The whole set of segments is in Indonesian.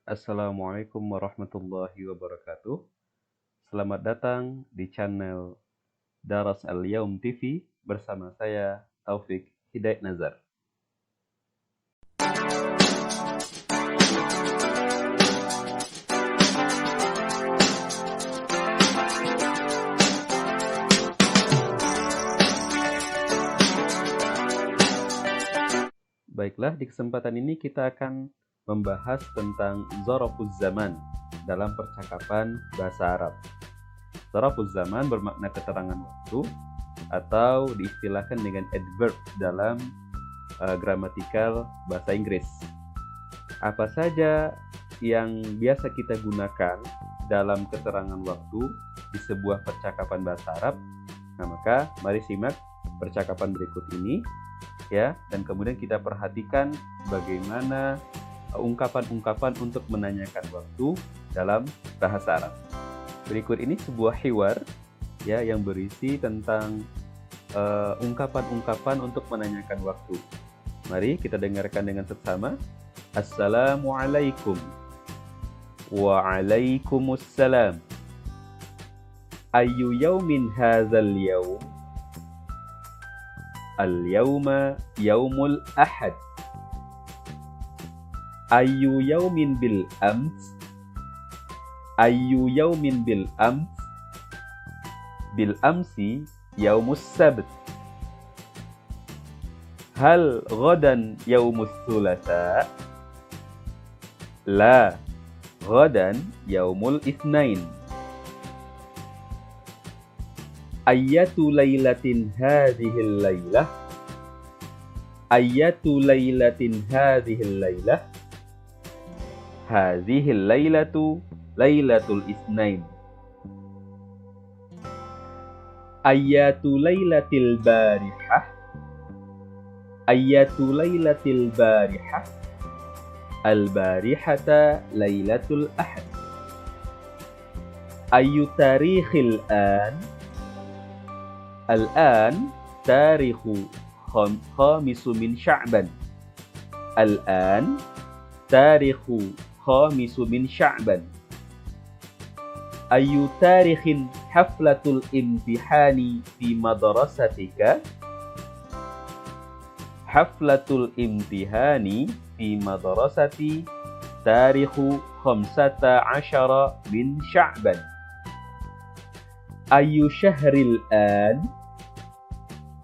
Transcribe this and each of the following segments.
Assalamualaikum warahmatullahi wabarakatuh. Selamat datang di channel Daras Al-Yaum TV bersama saya Taufik Hidayat Nazar. Baiklah, di kesempatan ini kita akan membahas tentang zarafuz zaman dalam percakapan bahasa Arab. Zarafuz zaman bermakna keterangan waktu atau diistilahkan dengan adverb dalam gramatikal bahasa Inggris. Apa saja yang biasa kita gunakan dalam keterangan waktu di sebuah percakapan bahasa Arab? Nah, maka mari simak percakapan berikut ini ya, dan kemudian kita perhatikan bagaimana ungkapan-ungkapan untuk menanyakan waktu dalam bahasa Arab. Berikut ini sebuah hiwar ya yang berisi tentang ungkapan-ungkapan untuk menanyakan waktu. Mari kita dengarkan dengan seksama. Assalamualaikum. Waalaikumsalam. Ayyu yaumin hadzal yaum? Al-yawma yaumul ahad. Ayyu yaumin bil ams? Ayyu yaumin bil ams? Bil amsi yaumus sabt. Hal ghadan yaumus thulatha? La, ghadan yaumul itsnain. Ayyatu laylatin hadhil laylah? Ayyatu laylatin hadhil laylah? Hadhil laylatu laylatul itsnain. Ayyatu laylatil barihah? Ayyatu laylatil barihah? Al barihata laylatul ahad. Ayyu tarikhil an? Al-an tarikhu khamisu min Sya'ban. Al-an tarikhu khamisu min Sya'ban. Ayyu tarikhin haflatul imtihani fi madrasatika? Haflatul imtihani fi madrasati tarikhu 15 min Sya'ban. Ayyu syahril an?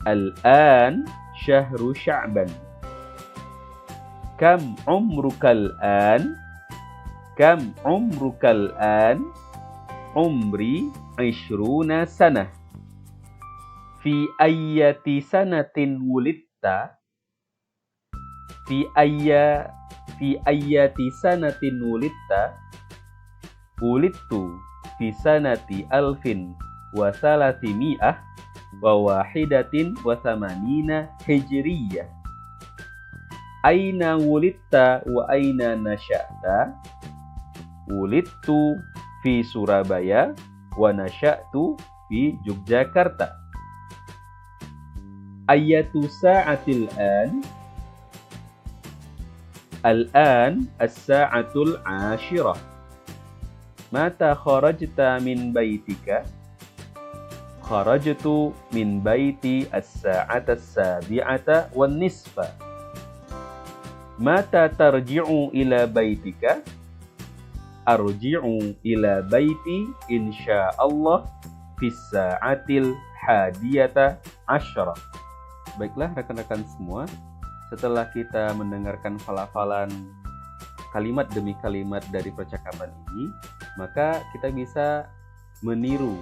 Al-an syahru Sya'ban. Kam umrukal an? Kam umrukal an? Umri 20 sanah. Fi ayyati sanatin wulidta? Fi ayyati sanatin wulidta? Wulidtu fi sanati alfin wa salasimi'ah wa wahidatin wa samanina hijriyah. Aina wulidta wa aina nasya'ta? Wulidtu fi Surabaya wa nasya'tu fi Yogyakarta. Ayyatu sa'atil an? Al-an as-sa'atul 'ashirah. Mata kharajta min baitika? Kharajtu min baiti as-sa'ata as-sabi'ata wan nisfa. Mata tarji'u ila baitika? Arji'u ila baiti insyaallah fis sa'atil hadiyata asyara. Baiklah rekan-rekan semua, setelah kita mendengarkan pelafalan kalimat demi kalimat dari percakapan ini, maka kita bisa meniru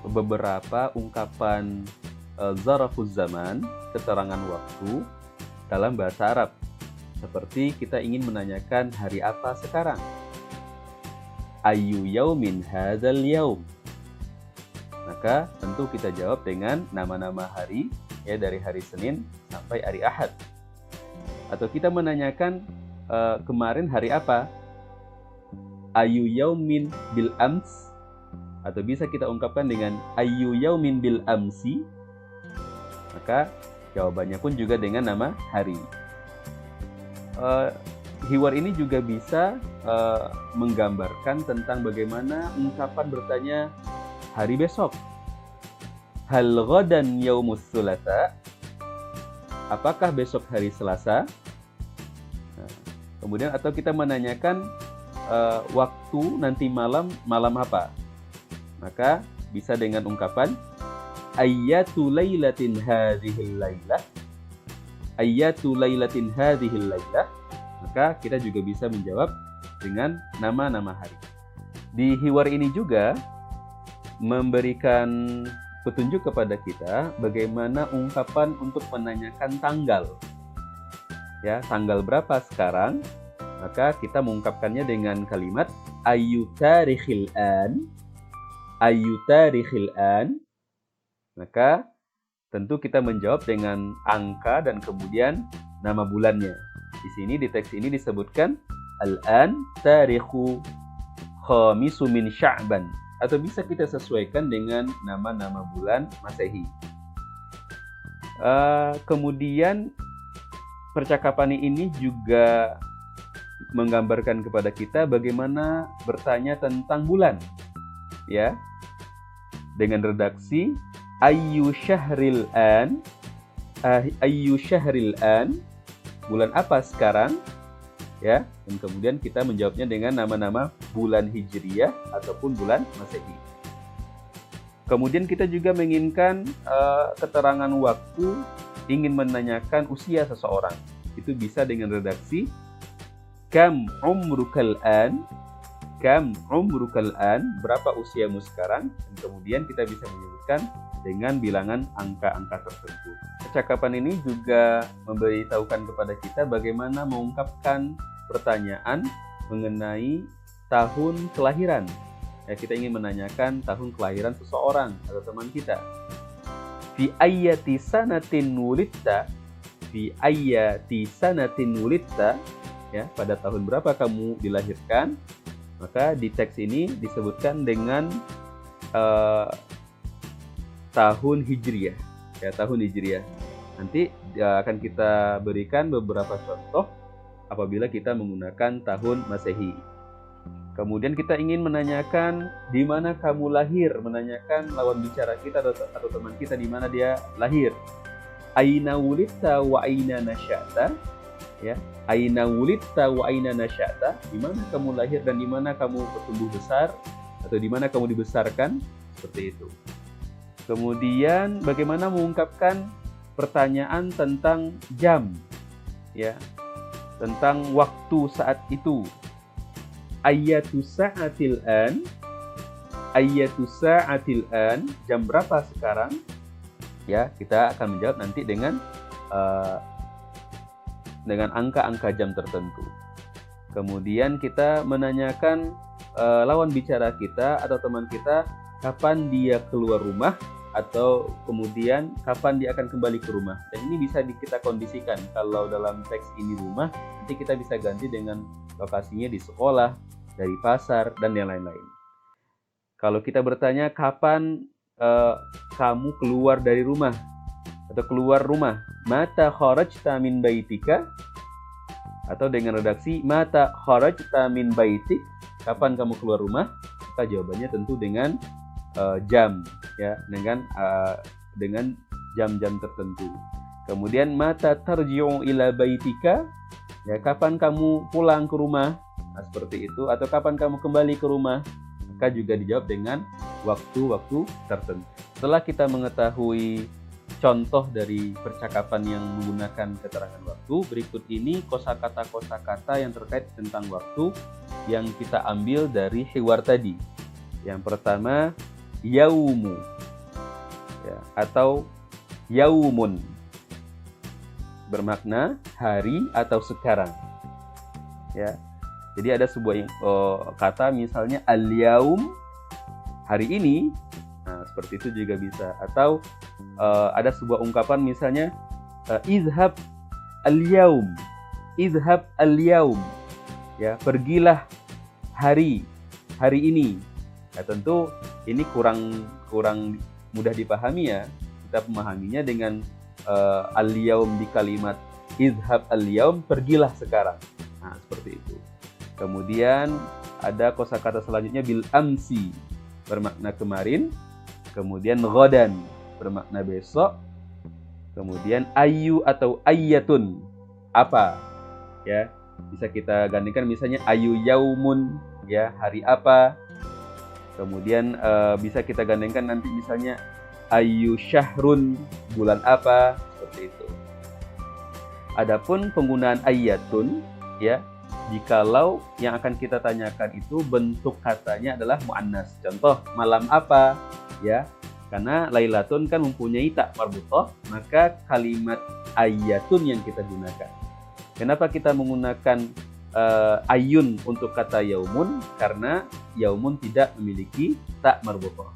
beberapa ungkapan zarafuz zaman, keterangan waktu dalam bahasa Arab. Seperti kita ingin menanyakan hari apa sekarang. Ayyu yaumin hadzal yaum? Maka tentu kita jawab dengan nama-nama hari ya, dari hari Senin sampai hari Ahad. Atau kita menanyakan kemarin hari apa? Ayyu yaumin bil ams? Atau bisa kita ungkapkan dengan ayyu yaumin bil amsi? Maka jawabannya pun juga dengan nama hari. hiwar ini juga bisa menggambarkan tentang bagaimana ungkapan bertanya hari besok. Hal ghadan yaumus tsulatsa? Apakah besok hari Selasa? Nah, kemudian atau kita menanyakan waktu nanti malam apa? Maka bisa dengan ungkapan ayyatu lailatin hadhil lailah. Ayyatu lailatin hadhil lailah. Maka kita juga bisa menjawab dengan nama-nama hari. Di hiwar ini juga memberikan petunjuk kepada kita bagaimana ungkapan untuk menanyakan tanggal. Ya, tanggal berapa sekarang? Maka kita mengungkapkannya dengan kalimat ayyu tarikhil an. Ayyu tarikhil an. Maka tentu kita menjawab dengan angka dan kemudian nama bulannya. Di sini di teks ini disebutkan al-an tarikhu khamisu min Sya'ban, atau bisa kita sesuaikan dengan nama-nama bulan Masehi. Kemudian percakapan ini juga menggambarkan kepada kita bagaimana bertanya tentang bulan, ya, dengan redaksi ayyu syahril an, ayyu syahril an, bulan apa sekarang, ya, dan kemudian kita menjawabnya dengan nama-nama bulan Hijriyah ataupun bulan Masehi. Kemudian kita juga menginginkan keterangan waktu, ingin menanyakan usia seseorang. Itu bisa dengan redaksi kam umrukal an, kam umrukal an, berapa usiamu sekarang, dan kemudian kita bisa menyebutkan dengan bilangan angka-angka tertentu. Percakapan ini juga memberitahukan kepada kita bagaimana mengungkapkan pertanyaan mengenai tahun kelahiran. Ya, kita ingin menanyakan tahun kelahiran seseorang atau teman kita. Fi ayyati sanatin wulidta? Fi ayyati sanatin wulidta? Ya, pada tahun berapa kamu dilahirkan? Maka di teks ini disebutkan dengan tahun Hijriyah, ya, tahun Hijriyah. Nanti akan kita berikan beberapa contoh apabila kita menggunakan tahun Masehi. Kemudian kita ingin menanyakan di mana kamu lahir, menanyakan lawan bicara kita atau teman kita di mana dia lahir. Aina wulidta wa aina nasya'ta? Ya, aina wulidta wa aina nasya'ta? Di mana kamu lahir dan di mana kamu bertumbuh besar atau di mana kamu dibesarkan? Seperti itu. Kemudian bagaimana mengungkapkan pertanyaan tentang jam, ya, tentang waktu saat itu. Ayyatu sa'atil an, ayyatu sa'atil an, jam berapa sekarang? Ya, kita akan menjawab nanti dengan angka-angka jam tertentu. Kemudian kita menanyakan lawan bicara kita atau teman kita kapan dia keluar rumah, atau kemudian kapan dia akan kembali ke rumah. Dan ini bisa kita kondisikan. Kalau dalam teks ini rumah, nanti kita bisa ganti dengan lokasinya di sekolah, dari pasar, dan yang lain-lain. Kalau kita bertanya kapan kamu keluar dari rumah atau keluar rumah, mata kharajta min baitika, atau dengan redaksi mata kharajta min baitik, kapan kamu keluar rumah, maka jawabannya tentu dengan jam, ya, dengan jam-jam tertentu. Kemudian mata tarji'u ila baitika, ya, kapan kamu pulang ke rumah, nah, seperti itu, atau kapan kamu kembali ke rumah, maka juga dijawab dengan waktu-waktu tertentu. Setelah kita mengetahui contoh dari percakapan yang menggunakan keterangan waktu, berikut ini kosakata-kosakata yang terkait tentang waktu yang kita ambil dari hiwar tadi. Yang pertama, yaumu, ya, atau yaumun, bermakna hari atau sekarang, ya. Jadi ada sebuah kata misalnya al-yaum, hari ini, nah, seperti itu juga bisa. Atau ada sebuah ungkapan misalnya izhab al-yaum, izhab al-yaum, ya, pergilah hari ini. Nah, tentu ini kurang mudah dipahami, ya. Kita memahaminya dengan al-yaum di kalimat izhab al-yaum, pergilah sekarang. Nah, seperti itu. Kemudian ada kosakata selanjutnya bil amsi, bermakna kemarin. Kemudian ghadan, bermakna besok. Kemudian ayu atau ayyatun, apa? Ya, bisa kita gantikan misalnya ayu yaumun, ya, hari apa. Kemudian bisa kita gandengkan nanti misalnya ayu syahrun, bulan apa, seperti itu. Adapun penggunaan ayyatun, ya, jikalau yang akan kita tanyakan itu bentuk katanya adalah muannas. Contoh, malam apa, ya. Karena lailatun kan mempunyai tak marbutoh, maka kalimat ayyatun yang kita gunakan. Kenapa kita menggunakan ayun untuk kata yaumun? Karena yaumun tidak memiliki tak marbutoh.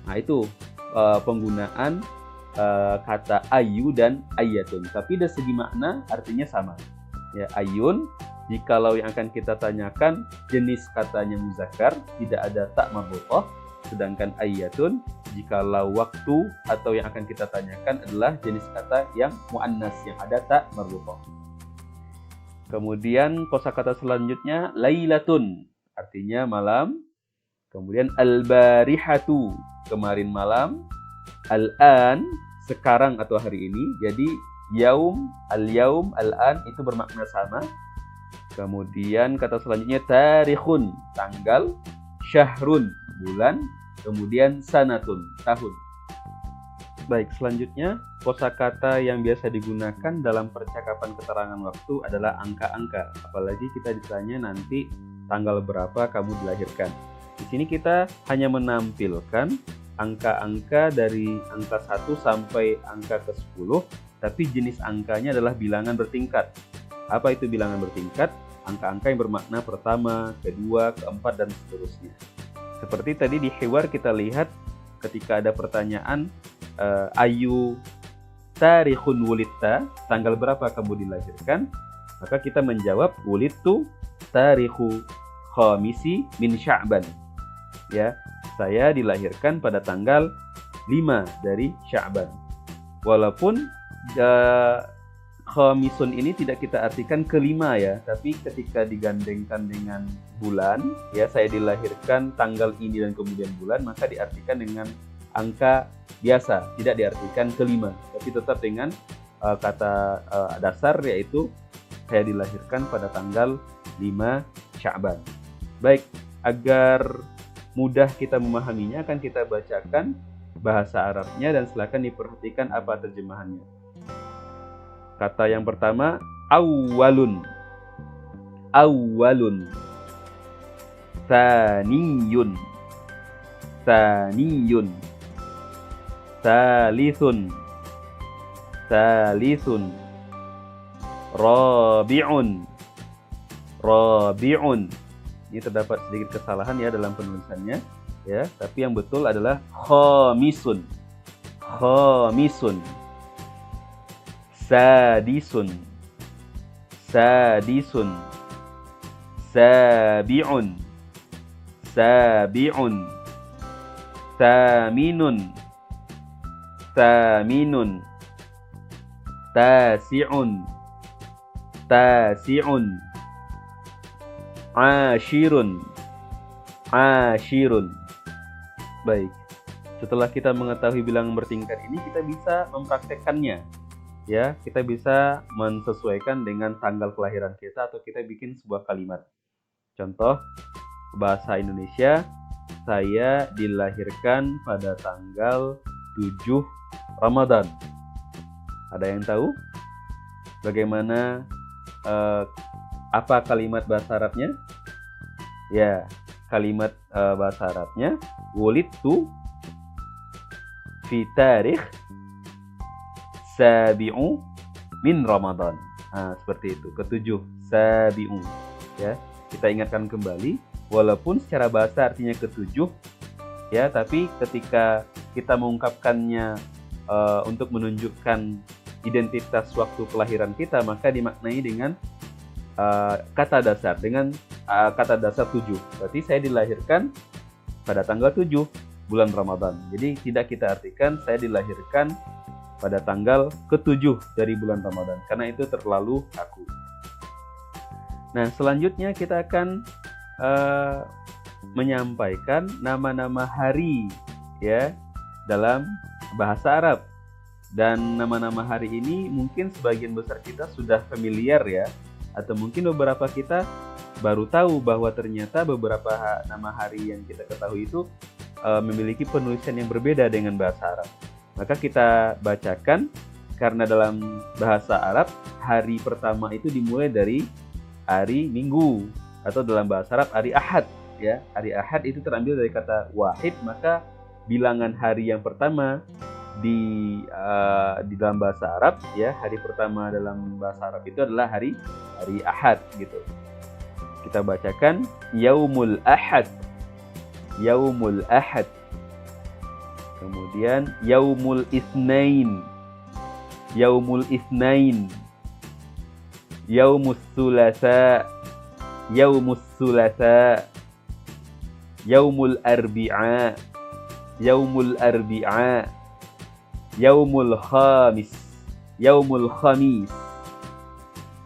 Nah, itu penggunaan kata ayu dan ayyatun. Tapi dari segi makna artinya sama. Ya, ayun, jikalau yang akan kita tanyakan jenis katanya muzakkar, tidak ada tak marbutoh. Sedangkan ayyatun, jikalau waktu atau yang akan kita tanyakan adalah jenis kata yang muannas, yang ada tak marbutoh. Kemudian kosakata selanjutnya lailatun, artinya malam. Kemudian al-barihatu, kemarin malam. Al-an, sekarang atau hari ini. Jadi yaum, al-yaum, al-an itu bermakna sama. Kemudian kata selanjutnya tarikhun, tanggal. Syahrun, bulan. Kemudian sanatun, tahun. Baik, selanjutnya kosakata yang biasa digunakan dalam percakapan keterangan waktu adalah angka-angka. Apalagi kita ditanya nanti tanggal berapa kamu dilahirkan. Di sini kita hanya menampilkan angka-angka dari angka 1 sampai angka ke-10, tapi jenis angkanya adalah bilangan bertingkat. Apa itu bilangan bertingkat? Angka-angka yang bermakna pertama, kedua, keempat, dan seterusnya. Seperti tadi di hiwar kita lihat ketika ada pertanyaan ayu tarikhun wulidta, tanggal berapa kamu dilahirkan? Maka kita menjawab wulidtu tarikhu khamisi min Sya'ban. Ya, saya dilahirkan pada tanggal 5 dari Sya'ban. Walaupun khamisun ini tidak kita artikan kelima ya, tapi ketika digandengkan dengan bulan, ya, saya dilahirkan tanggal ini dan kemudian bulan, maka diartikan dengan angka biasa, tidak diartikan kelima, tapi tetap dengan kata dasar, yaitu saya dilahirkan pada tanggal 5 Sya'ban. Baik, agar mudah kita memahaminya akan kita bacakan bahasa Arabnya dan silakan diperhatikan apa terjemahannya. Kata yang pertama, awwalun. Awwalun. Thaniyun. Thaniyun. Thalithun. Thalithun. Rabi'un. Rabi'un. Ini terdapat sedikit kesalahan ya dalam penulisannya, ya, tapi yang betul adalah khamisun. Khamisun. Sadisun. Sadisun. Sabi'un. Sabi'un. Thaminun. Thaminun. Tasi'un. Tasi'un. Ashirun. Ashirun. Baik, setelah kita mengetahui bilangan bertingkat ini, kita bisa mempraktekkannya. Ya, kita bisa mensesuaikan dengan tanggal kelahiran kita atau kita bikin sebuah kalimat. Contoh bahasa Indonesia, saya dilahirkan pada tanggal 7 Ramadan. Ada yang tahu bagaimana apa kalimat bahasa Arabnya? Ya, kalimat bahasa Arabnya wulidtu fi tarikh sabi'u min Ramadan. Nah, seperti itu. Ketujuh, sabi'u. Ya, kita ingatkan kembali, walaupun secara bahasa artinya ketujuh, ya, tapi ketika kita mengungkapkannya untuk menunjukkan identitas waktu kelahiran kita, maka dimaknai dengan kata dasar, dengan kata dasar 7. Berarti saya dilahirkan pada tanggal 7 bulan Ramadan. Jadi tidak kita artikan saya dilahirkan pada tanggal ke-7 dari bulan Ramadan, karena itu terlalu kaku. Nah, selanjutnya kita akan menyampaikan nama-nama hari ya dalam bahasa Arab. Dan nama-nama hari ini mungkin sebagian besar kita sudah familiar ya, atau mungkin beberapa kita baru tahu bahwa ternyata beberapa nama hari yang kita ketahui itu memiliki penulisan yang berbeda dengan bahasa Arab. Maka kita bacakan, karena dalam bahasa Arab hari pertama itu dimulai dari hari Minggu, atau dalam bahasa Arab hari Ahad ya. Hari Ahad itu terambil dari kata wahid, maka bilangan hari yang pertama di dalam bahasa Arab ya, hari pertama dalam bahasa Arab itu adalah hari Ahad gitu. Kita bacakan Yaumul Ahad. Yaumul Ahad. Kemudian Yaumul Itsnain. Yaumul Itsnain. Yaumus Tsulatsa. Yaumus Tsulatsa. Yaumul Arbi'a. Yaumul Arbi'a. Yaumul Khamis. Yaumul Khamis.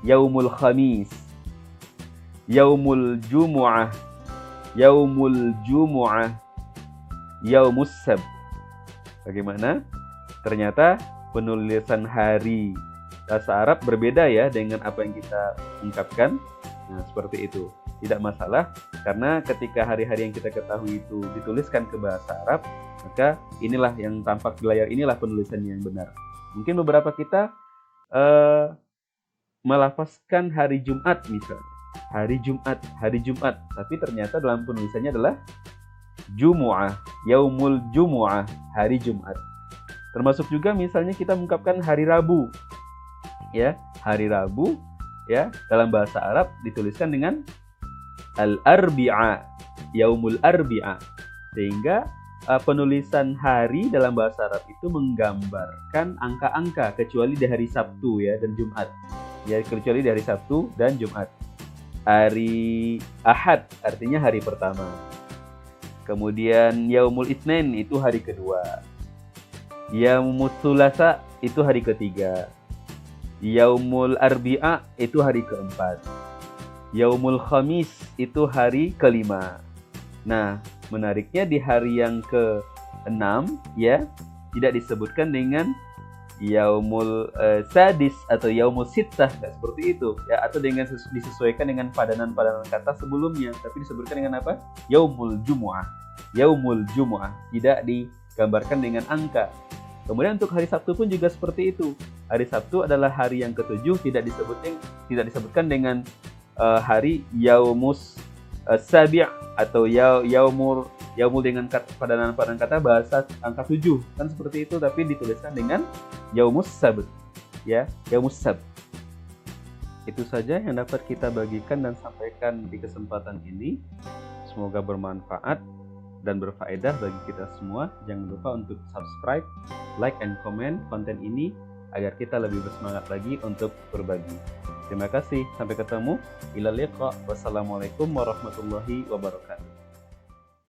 Yaumul Khamis. Yaumul Jumu'ah. Yaumul Jumu'ah. Yaumus Sabt. Bagaimana? Ternyata penulisan hari bahasa Arab berbeda ya dengan apa yang kita ungkapkan. Nah, seperti itu. Tidak masalah, karena ketika hari-hari yang kita ketahui itu dituliskan ke bahasa Arab, maka inilah yang tampak di layar, inilah penulisan yang benar. Mungkin beberapa kita melafazkan hari Jumat misalnya, hari Jumat, tapi ternyata dalam penulisannya adalah Jumu'ah, Yaumul Jumu'ah, hari Jumat. Termasuk juga misalnya kita mengungkapkan hari Rabu, ya, hari Rabu, ya, dalam bahasa Arab dituliskan dengan Al-Arbi'a, Yaumul Arbi'a, sehingga penulisan hari dalam bahasa Arab itu menggambarkan angka-angka, kecuali di hari Sabtu ya dan Jumat. Ya, kecuali di hari Sabtu dan Jumat. Hari Ahad artinya hari pertama. Kemudian Yaumul Itsnain itu hari kedua. Yaumus Tsulatsa itu hari ketiga. Yaumul Arbi'a itu hari keempat. Yaumul Khamis itu hari kelima. Nah, menariknya di hari yang ke-6 ya, tidak disebutkan dengan Yaumul Sadis atau Yaumul Sittah, nggak seperti itu ya, atau dengan disesuaikan dengan padanan-padanan kata sebelumnya, tapi disebutkan dengan apa? Yaumul Jumu'ah. Yaumul Jumu'ah, tidak digambarkan dengan angka. Kemudian untuk hari Sabtu pun juga seperti itu. Hari Sabtu adalah hari yang ke-7, tidak disebutkan dengan hari Yaumus Sabi' atau yaumul dengan padanan kata bahasa angka 7 kan seperti itu, tapi dituliskan dengan Yaumus Sabt ya, Yaumus Sabt. Itu saja yang dapat kita bagikan dan sampaikan di kesempatan ini. Semoga bermanfaat dan berfaedah bagi kita semua. Jangan lupa untuk subscribe, like, and comment konten ini agar kita lebih bersemangat lagi untuk berbagi. Terima kasih, sampai ketemu. Ila liqa. Wassalamualaikum warahmatullahi wabarakatuh.